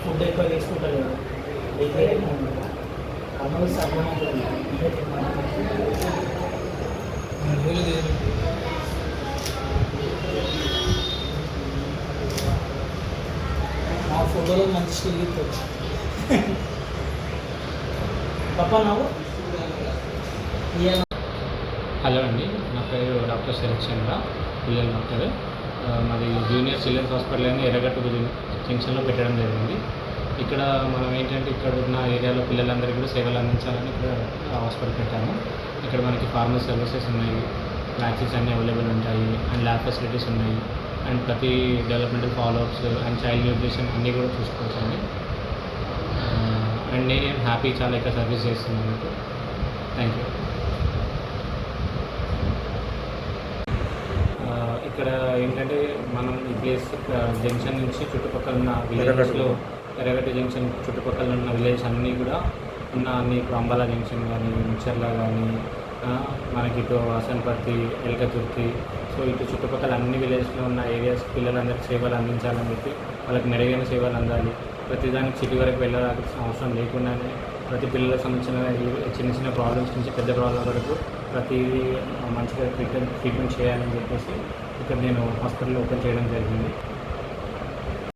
Food ఎక్కువ తీసుకుంటారు కదా అయితే అమలు సర్వనాథులు ఆ ఫోటోలో మంచి స్టిల్ ఇస్తుంది పప్పా నాకు హలో అండి, నా పేరు డాక్టర్ శరత్ చంద్ర, పిల్లల డాక్టర్. మాది జూనియర్ చిల్డ్రన్స్ హాస్పిటల్ అని ఎర్రగట్టు జంక్షన్లో పెట్టడం జరిగింది. ఇక్కడ మనం ఏంటంటే ఇక్కడ ఉన్న ఏరియాలో పిల్లలందరికీ కూడా సేవలు అందించాలని ఇక్కడ హాస్పిటల్ పెట్టాము. ఇక్కడ మనకి ఫార్మసీ సర్వీసెస్ ఉన్నాయి, వ్యాక్సిన్స్ అన్నీ అవైలబుల్ ఉంటాయి, అండ్ ల్యాబ్ ఫెసిలిటీస్ ఉన్నాయి, అండ్ ప్రతి developmental follow-ups and child nutrition అన్నీ కూడా చూసుకోవచ్చు అండి. అండ్ నేను హ్యాపీ చాలా ఇక్కడ సర్వీస్ చేస్తున్నాను. Thank you. ఇక్కడ ఏంటంటే మనం ఈ ప్లేస్ జంక్షన్ నుంచి చుట్టుపక్కల ఉన్న విలేజెస్లో ఎర్రగడ్డ జంక్షన్ చుట్టుపక్కల ఉన్న విలేజ్ అన్నీ కూడా ఉన్న అన్ని ఇప్పుడు అంబాలా జంక్షన్ కానీ ముచ్చర్ల కానీ మనకి ఇటు వాసన్పర్తి ఎల్కతుర్తి సో ఇటు చుట్టుపక్కల అన్ని విలేజ్లో ఉన్న ఏరియాస్ పిల్లలందరికీ సేవలు అందించాలని చెప్పి వాళ్ళకి మెరుగైన సేవలు అందాలి. ప్రతిదానికి సిటీ వరకు వెళ్ళాల్సిన అవసరం లేకుండానే ప్రతి పిల్లలకు సంబంధించిన చిన్న చిన్న ప్రాబ్లమ్స్ నుంచి పెద్ద ప్రాబ్లం వరకు ప్రతి మంచిగా ట్రీట్మెంట్ చేయాలని చెప్పేసి ఇక్కడ నేను హాస్పిటల్ ఓపెన్ చేయడం జరిగింది.